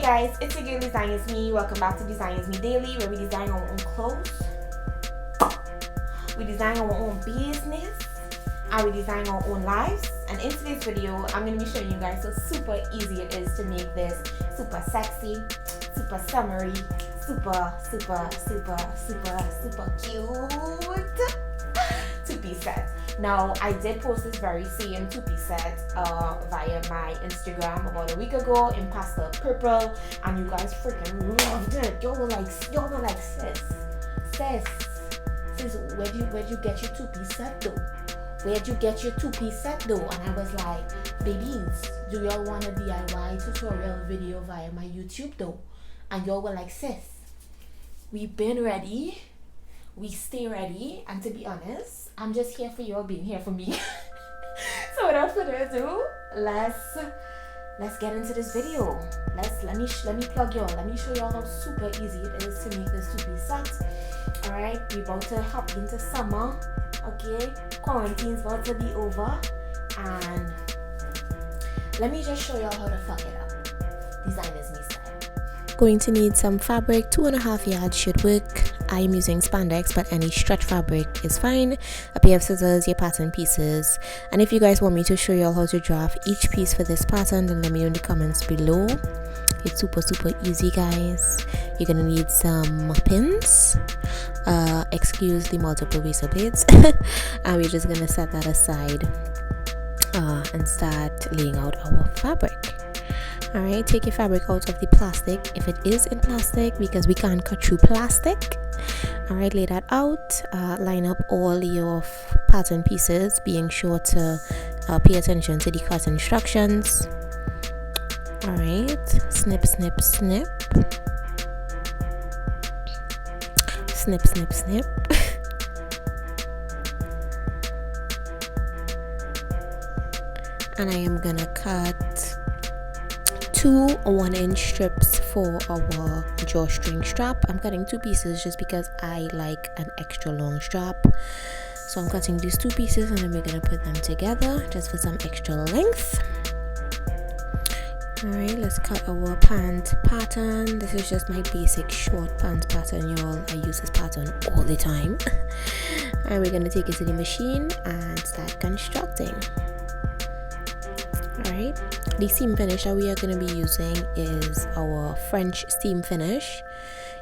Hey guys, it's your girl Designisme. Welcome back to DesignismeDaily, where we design our own clothes, we design our own business, and we design our own lives. And in today's video, I'm going to be showing you guys how super easy it is to make this super sexy, super summery, super cute two-piece set. Now, I did post this very same two-piece set via my Instagram about a week ago in pastel purple, and you guys freaking loved it. Y'all were like, sis, where'd you get your two-piece set though? Where'd you get your two-piece set though? And I was like, babies, do y'all want a DIY tutorial video via my YouTube though? And y'all were like, sis, we've been ready, we stay ready, and to be honest, I'm just here for y'all being here for me. So without further ado, let's get into this video. Let me plug y'all. Let me show y'all how super easy it is to make this two-piece set. Alright, we about to hop into summer. Okay, quarantine's about to be over, and let me just show y'all how to fuck it up. Designisme style. Going to need some fabric. 2.5 yards should work. I am using spandex, but any stretch fabric is fine. A pair of scissors, your pattern pieces, and if you guys want me to show y'all how to draft each piece for this pattern, then let me know in the comments below. It's super easy, guys. You're gonna need some pins, excuse the multiple razor blades, and we're just gonna set that aside and start laying out our fabric. Alright, take your fabric out of the plastic if it is in plastic, because we can't cut through plastic. Alright, lay that out. Line up all your pattern pieces, being sure to pay attention to the cut instructions. Alright, snip. Snip. And I am gonna cut 2 1-inch strips for our drawstring strap. I'm cutting 2 pieces just because I like an extra long strap. So I'm cutting these 2 pieces, and then we're gonna put them together just for some extra length. Alright, let's cut our pant pattern. This is just my basic short pant pattern, y'all. I use this pattern all the time. And we're gonna take it to the machine and start constructing. Alright, the seam finish that we are going to be using is our French seam finish.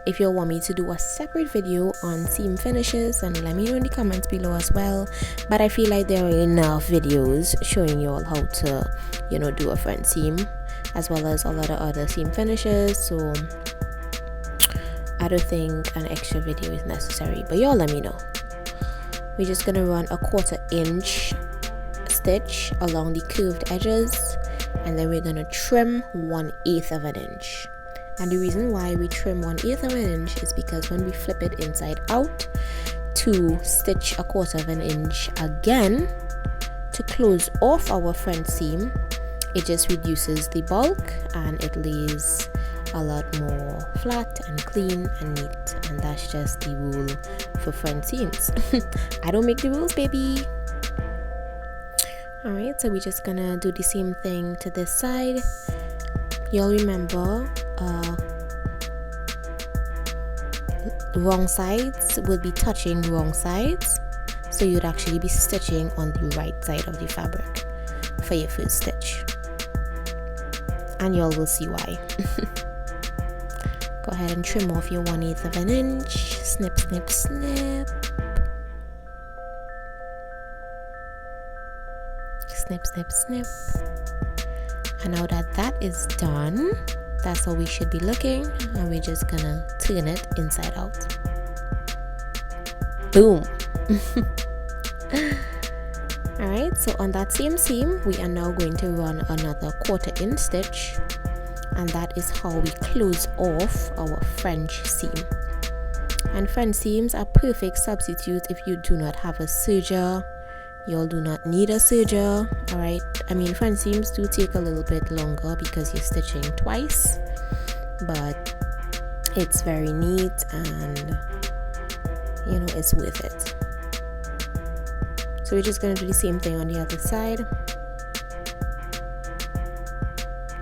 If you want me to do a separate video on seam finishes, then let me know in the comments below as well. But I feel like there are enough videos showing you all how to, do a French seam, as well as a lot of other seam finishes. So I don't think an extra video is necessary, but y'all let me know. We're just going to run a 1/4 inch stitch along the curved edges, and then we're going to trim 1/8 of an inch. And the reason why we trim 1/8 of an inch is because when we flip it inside out to stitch a 1/4 of an inch again to close off our front seam, it just reduces the bulk and it lays a lot more flat and clean and neat. And that's just the rule for front seams. I don't make the rules, baby. Alright, so we're just gonna do the same thing to this side. Y'all remember, wrong sides will be touching wrong sides, so you'd actually be stitching on the right side of the fabric for your first stitch, and y'all will see why. Go ahead and trim off your 1/8 of an inch. Snip. Snip. And now that is done, that's how we should be looking, and we're just gonna turn it inside out. Boom. Alright, so on that same seam we are now going to run another 1/4 inch stitch, and that is how we close off our French seam. And French seams are perfect substitute if you do not have a serger. Y'all do not need a serger. Alright, I mean, front seams do take a little bit longer because you're stitching twice, but it's very neat and it's worth it. So we're just going to do the same thing on the other side.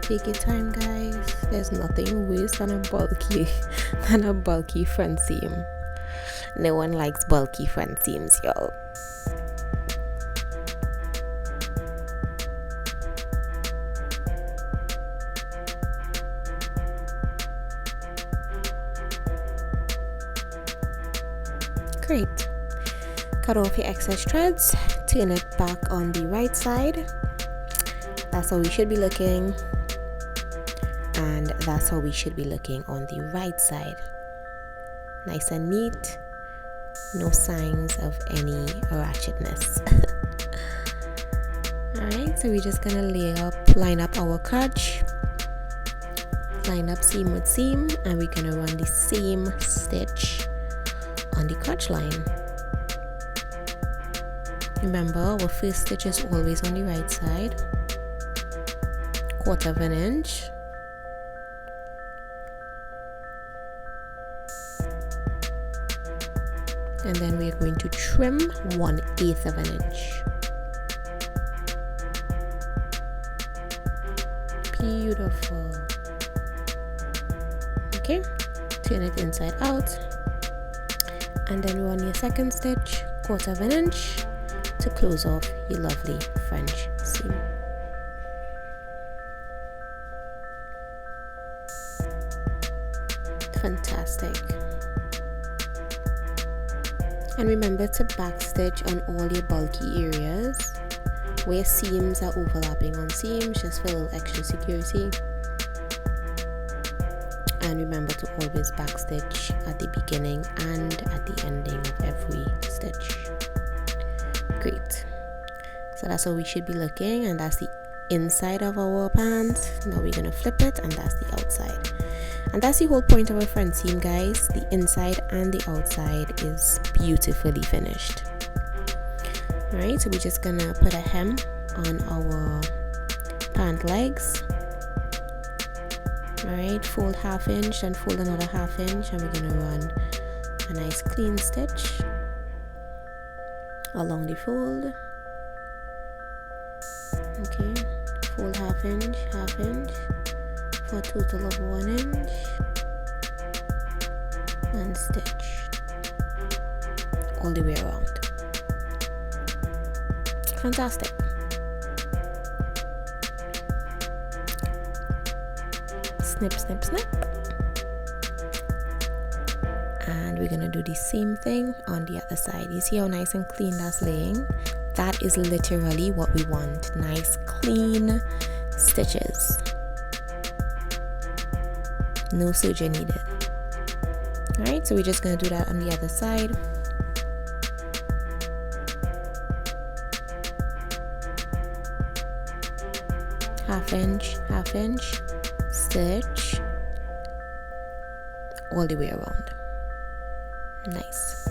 Take your time, guys. There's nothing worse than a bulky front seam. No one likes bulky front seams, y'all. Great. Cut off your excess threads, turn it back on the right side. That's how we should be looking, and that's how we should be looking on the right side. Nice and neat, no signs of any ratchetness. Alright, so we're just gonna line up our crotch, line up seam with seam, and we're gonna run the same stitch on the crotch line. Remember, our first stitch is always on the right side, 1/4 of an inch, and then we are going to trim 1/8 of an inch. Beautiful. Okay, turn it inside out, and then run your second stitch, 1/4 of an inch, to close off your lovely French seam. Fantastic. And remember to backstitch on all your bulky areas where seams are overlapping on seams, just for a little extra security. And remember to always backstitch at the beginning and at the ending of every stitch. Great. So that's how we should be looking, and that's the inside of our pants. Now we're gonna flip it, and that's the outside. And that's the whole point of a front seam, guys. The inside and the outside is beautifully finished. Alright, so we're just gonna put a hem on our pant legs. Alright, fold 1/2 inch and fold another 1/2 inch, and we're gonna run a nice clean stitch along the fold. Okay, fold 1/2 inch, 1/2 inch, for a total of 1 inch, and stitch all the way around. Fantastic. Snip, snip, snip. And we're gonna do the same thing on the other side. You see how nice and clean that's laying? That is literally what we want. Nice, clean stitches. No serger needed. Alright, so we're just gonna do that on the other side. Half inch, stitch all the way around. Nice.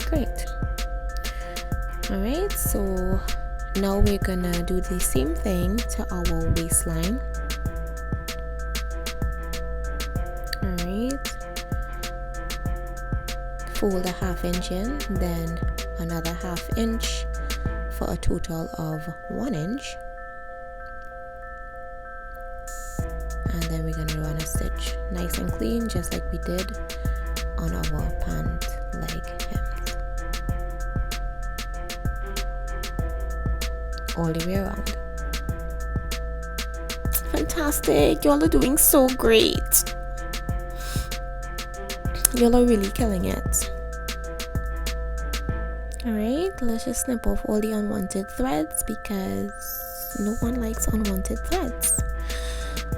Great. Alright, so now we're gonna do the same thing to our waistline. Alright, fold a 1/2 inch in, then another 1/2 inch for a total of 1 inch, and then we're gonna run a stitch nice and clean, just like we did on our pant leg hems, all the way around. Fantastic, y'all are doing so great. Y'all are really killing it. Alright, let's just snip off all the unwanted threads, because no one likes unwanted threads.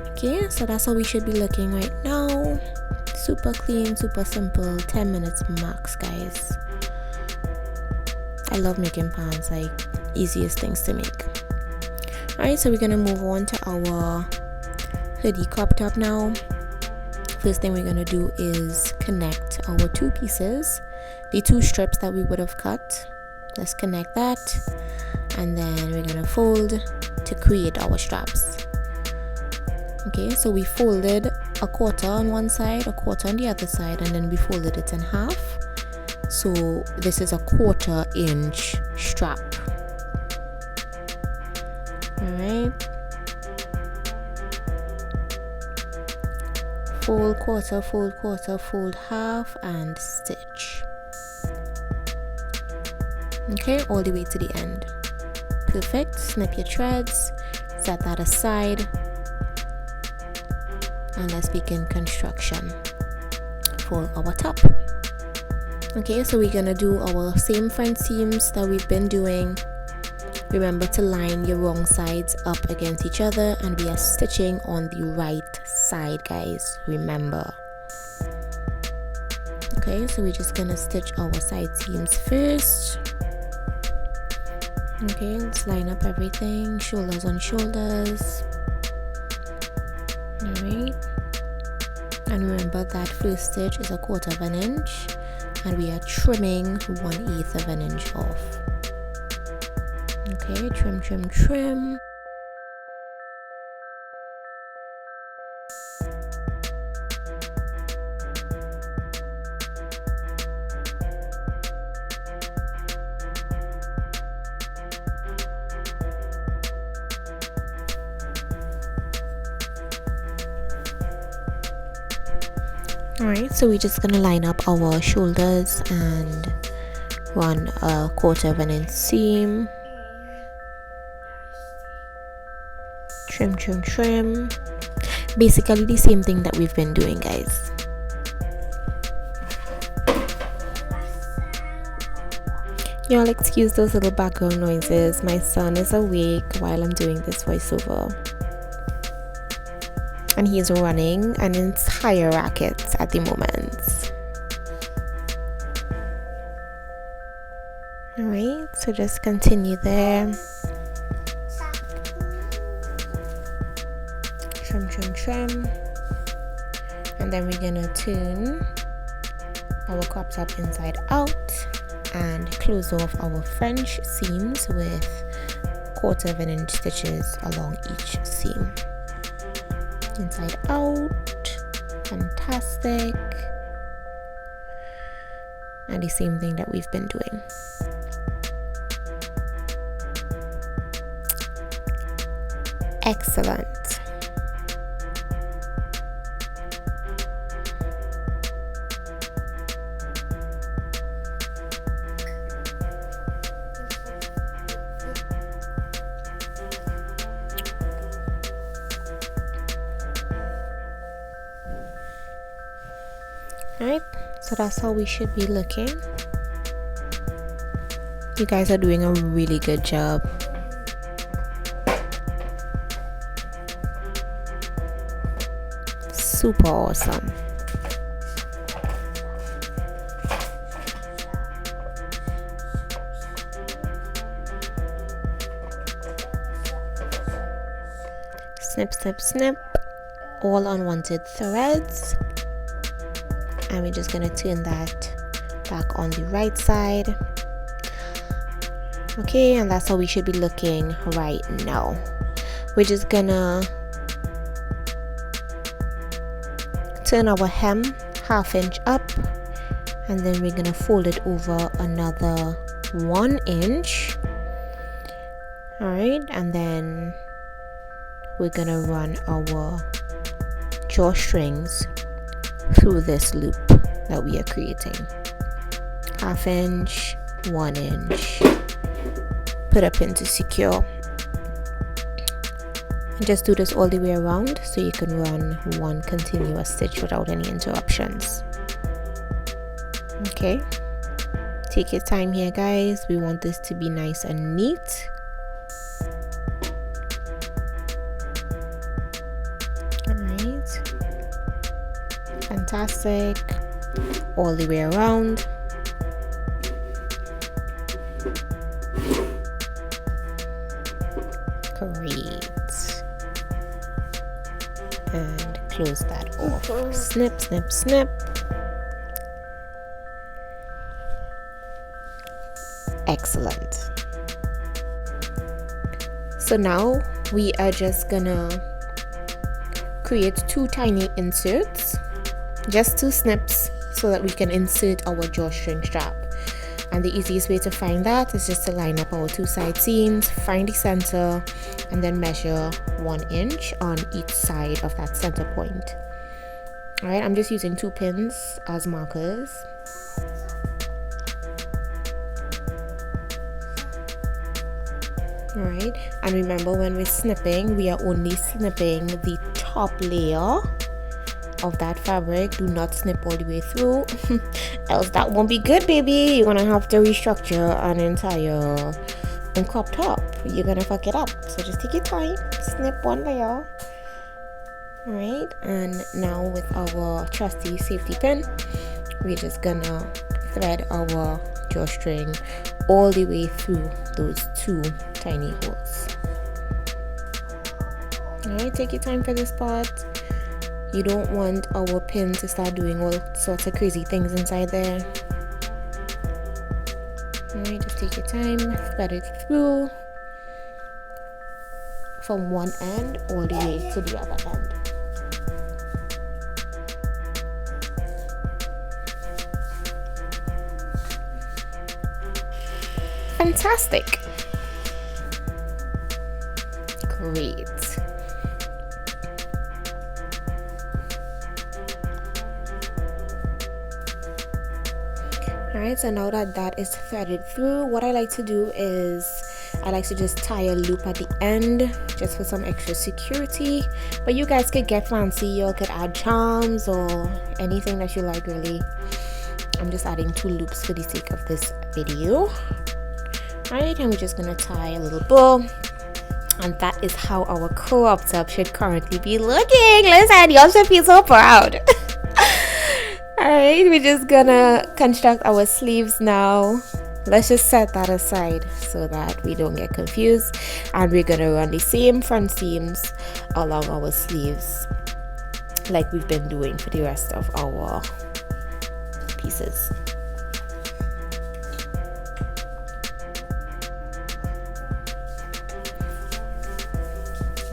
Okay, so that's how we should be looking right now. Super clean, super simple, 10 minutes max, guys. I love making pants, like easiest things to make. Alright, so we're gonna move on to our hoodie crop top now. First thing we're gonna do is connect our two pieces, the two strips that we would have cut. Let's connect that, and then we're gonna fold to create our straps. Okay, so we folded a 1/4 on one side, a 1/4 on the other side, and then we folded it in half. So this is a 1/4 inch strap. Alright, fold quarter, fold half, and stitch. Okay, all the way to the end. Perfect. Snip your threads, set that aside, and let's begin construction for our top. Okay, so we're gonna do our same front seams that we've been doing. Remember to line your wrong sides up against each other, and we are stitching on the right side, guys, remember. Okay, so we're just gonna stitch our side seams first. Okay, let's line up everything, shoulders on shoulders. Alright, and remember that first stitch is 1/4 of an inch, and we are trimming 1/8 of an inch off. Okay, trim. Alright, so we're just gonna line up our shoulders and run 1/4 of an inch seam. Trim. Basically the same thing that we've been doing, guys. Y'all excuse those little background noises. My son is awake while I'm doing this voiceover, and he's running an entire racket at the moment. Alright, so just continue there. Trim, and then we're gonna turn our crop top inside out and close off our French seams with 1/4 of an inch stitches along each seam. Inside out, fantastic, and the same thing that we've been doing. Excellent. Alright, so that's how we should be looking. You guys are doing a really good job. Super awesome. Snip, all unwanted threads, and we're just gonna turn that back on the right side. Okay, and that's how we should be looking right now. We're just gonna turn our hem 1/2 inch up, and then we're gonna fold it over another 1 inch. All right, and then we're gonna run our drawstrings through this loop that we are creating. 1/2 inch, 1 inch, put a pin to secure, and just do this all the way around so you can run one continuous stitch without any interruptions. Okay, take your time here, guys. We want this to be nice and neat. Fantastic, all the way around. Great, and close that off. Snip. Excellent. So now we are just gonna create 2 tiny inserts, just 2 snips, so that we can insert our drawstring strap. And the easiest way to find that is just to line up our two side seams, find the center, and then measure 1 inch on each side of that center point. All right, I'm just using 2 pins as markers. All right, and remember, when we're snipping, we are only snipping the top layer of that fabric. Do not snip all the way through, else that won't be good, baby. You're gonna have to restructure an entire crop top. You're gonna fuck it up. So just take your time, snip 1 layer. All right, and now with our trusty safety pin, we're just gonna thread our drawstring all the way through those 2 tiny holes. All right, take your time for this part. You don't want our pin to start doing all sorts of crazy things inside there. All right, just take your time, thread it through from one end all the way to the other end. Fantastic. Great. Alright, so now that that is threaded through, what I like to do is I like to just tie a loop at the end just for some extra security. But you guys could get fancy, you could add charms or anything that you like, really. I'm just adding 2 loops for the sake of this video. Alright, and we're just gonna tie a little bow, and that is how our crop top should currently be looking. Listen, y'all should be so proud. Alright, we're just gonna construct our sleeves now. Let's just set that aside so that we don't get confused, and we're gonna run the same front seams along our sleeves like we've been doing for the rest of our pieces.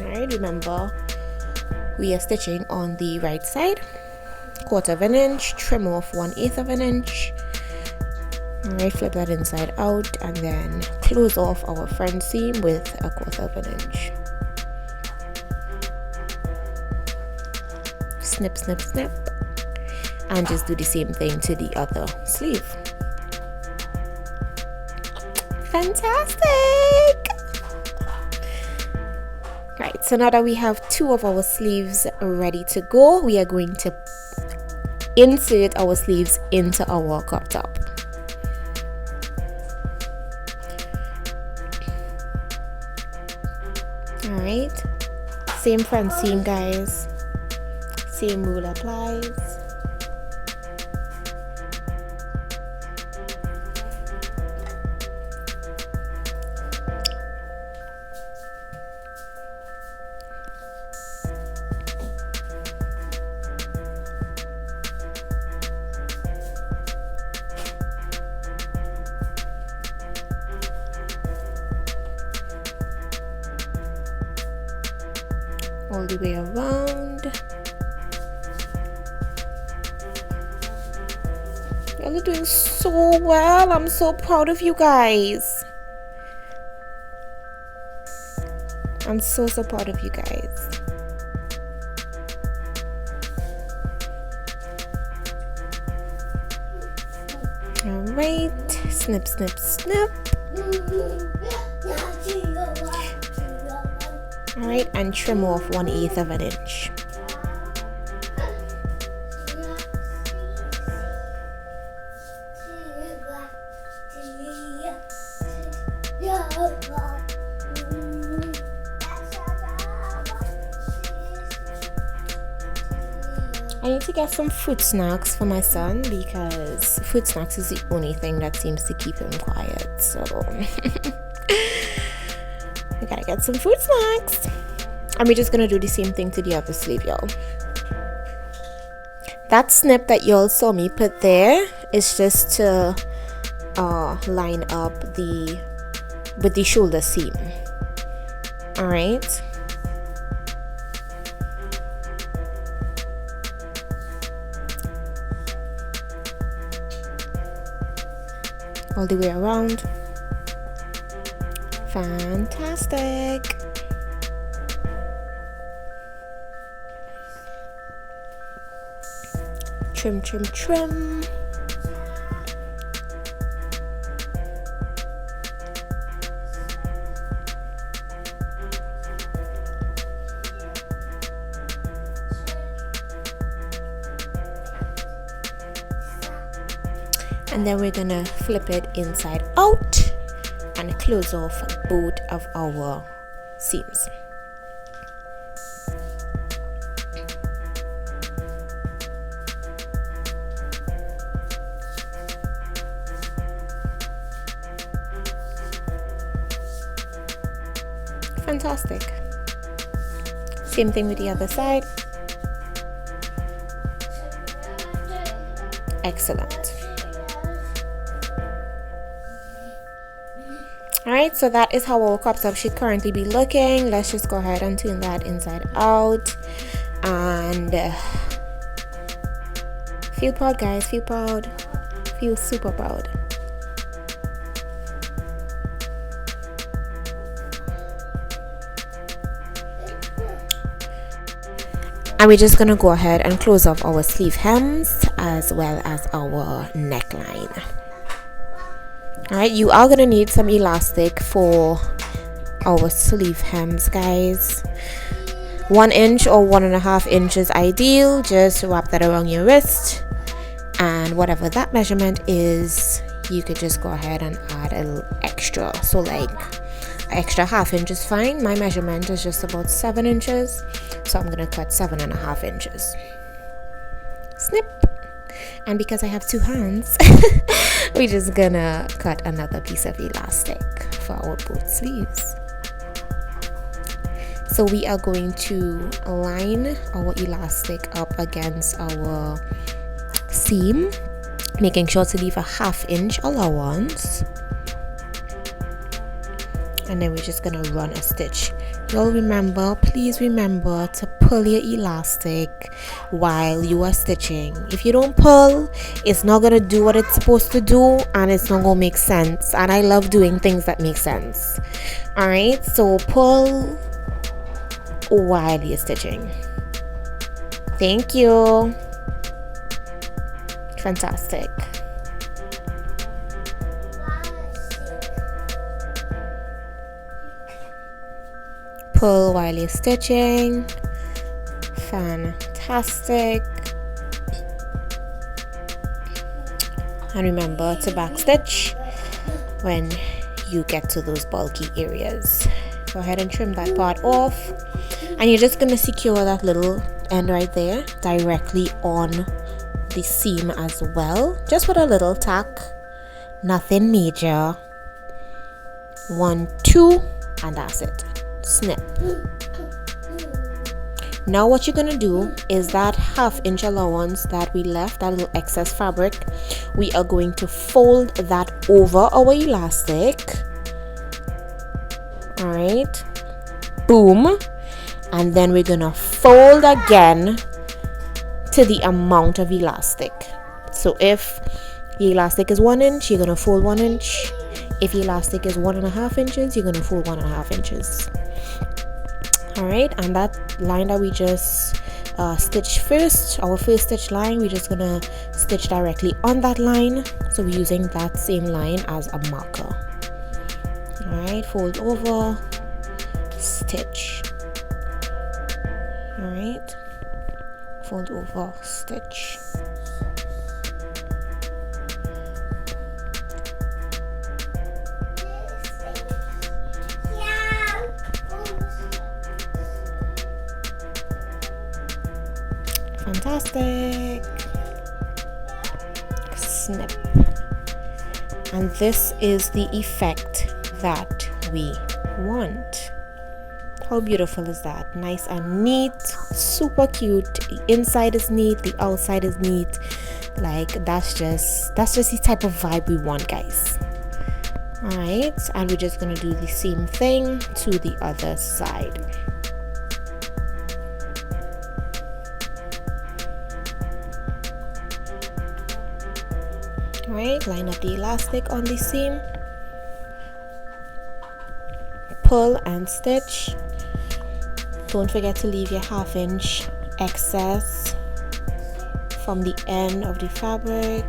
Alright, remember we are stitching on the right side, 1/4 of an inch, trim off 1/8 of an inch. Alright, flip that inside out and then close off our front seam with 1/4 of an inch. Snip, snip, snip, and just do the same thing to the other sleeve. Fantastic! Right, so now that we have 2 of our sleeves ready to go, we are going to insert our sleeves into our crop top. Alright, same front seam, guys, same rule applies. All the way around. Y'all are doing so well. I'm so proud of you guys. I'm so proud of you guys. All right, snip, snip, snip. Alright, and trim off 1/8 of an inch. I need to get some fruit snacks for my son because fruit snacks is the only thing that seems to keep him quiet. So I gotta get some fruit snacks. And we're just gonna do the same thing to the other sleeve, y'all. That snip that y'all saw me put there is just to line up with the shoulder seam. All right. all the way around. Fantastic. Trim, trim, trim. And then we're gonna flip it inside out and close off both of our seams. Fantastic. Same thing with the other side. Excellent. Alright, so that is how our crop top should currently be looking. Let's just go ahead and turn that inside out. And feel proud, guys. Feel proud. Feel super proud. And we're just gonna go ahead and close off our sleeve hems as well as our neckline. Alright, you are gonna need some elastic for our sleeve hems, guys. 1 inch or 1.5 inches ideal. Just wrap that around your wrist, and whatever that measurement is, you could just go ahead and add a little extra. So like extra 1/2 inch is fine. My measurement is just about 7 inches, so I'm gonna cut 7.5 inches. Snip. And because I have 2 hands, we're just gonna cut another piece of elastic for our both sleeves. So we are going to line our elastic up against our seam, making sure to leave a 1/2 inch allowance. And then we're just gonna run a stitch. Y'all remember, please remember to pull your elastic while you are stitching. If you don't pull, it's not gonna do what it's supposed to do, and it's not gonna make sense. And I love doing things that make sense. Alright, so pull while you're stitching. Thank you. Fantastic. Pull while you're stitching. Fantastic. And remember to back stitch when you get to those bulky areas. Go ahead and trim that part off, and you're just going to secure that little end right there directly on the seam as well, just with a little tack, nothing major. 1, 2, and that's it. Snip. Now what you're gonna do is that 1/2 inch allowance that we left, that little excess fabric, we are going to fold that over our elastic. All right, boom. And then we're gonna fold again to the amount of elastic. So if the elastic is 1 inch, you're gonna fold 1 inch. If the elastic is 1.5 inches, you're gonna fold 1.5 inches. All right, and that line that we just stitched first, our first stitch line, we're just gonna stitch directly on that line. So we're using that same line as a marker. All right, fold over, stitch. All right, fold over, stitch. Fantastic. Snip. And this is the effect that we want. How beautiful is that? Nice and neat, super cute. The inside is neat, the outside is neat. Like that's just the type of vibe we want, guys. All right, and we're just gonna do the same thing to the other side. Right, Alright, line up the elastic on the seam, pull and stitch. Don't forget to leave your 1/2 inch excess from the end of the fabric,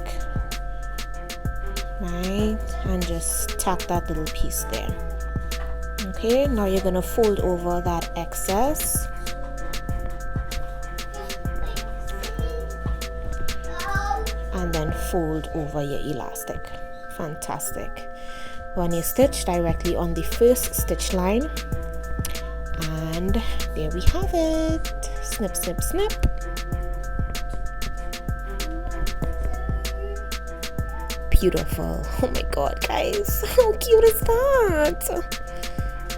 right, and just tack that little piece there. Okay, now you're gonna fold over that excess, and then fold over your elastic. Fantastic. When you stitch directly on the first stitch line, and there we have it. Snip, snip, snip. Beautiful. Oh my god, guys, how cute is that?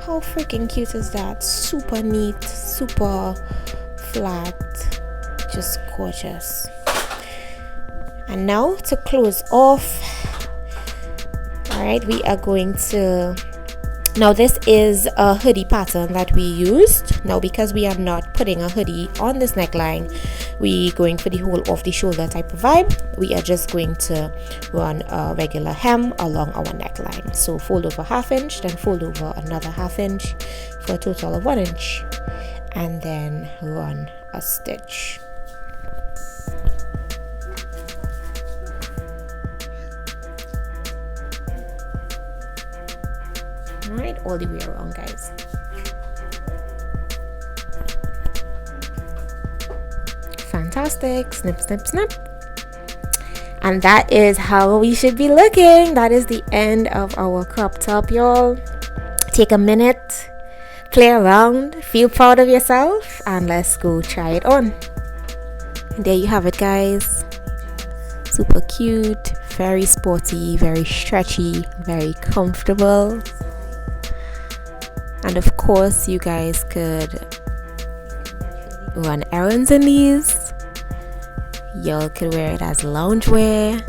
How freaking cute is that? Super neat, super flat, just gorgeous. And now to close off, all right, we are going to, now this is a hoodie pattern that we used. Now because we are not putting a hoodie on this neckline, we going for the whole off the shoulder type of vibe. We are just going to run a regular hem along our neckline. So fold over 1/2 inch, then fold over another 1/2 inch for a total of 1 inch, and then run a stitch. All right, all the way around, guys. Fantastic. Snip, snip, snip. And that is how we should be looking. That is the end of our crop top, y'all. Take a minute, play around, feel proud of yourself, and let's go try it on. And there you have it, guys. Super cute, very sporty, very stretchy, very comfortable. And of course, you guys could run errands in these. Y'all could wear it as loungewear.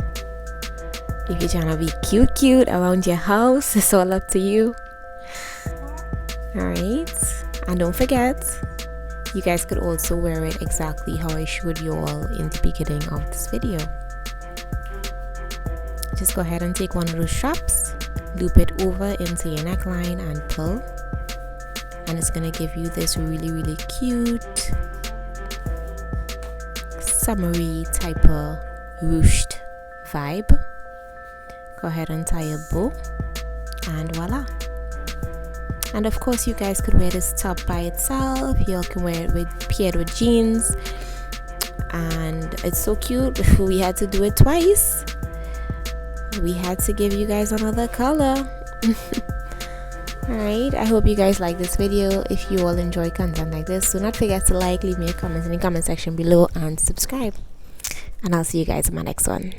If you're trying to be cute around your house, it's all up to you. Alright, and don't forget, you guys could also wear it exactly how I showed you all in the beginning of this video. Just go ahead and take one of those straps, loop it over into your neckline and pull, and it's gonna give you this really cute summery type of ruched vibe. Go ahead and tie a bow, and voila. And of course, you guys could wear this top by itself. You can wear it paired with jeans, and it's so cute. We had to do it twice. We had to give you guys another color. Alright, I hope you guys like this video. If you all enjoy content like this, do not forget to like, leave me a comment in the comment section below, and subscribe. And I'll see you guys in my next one.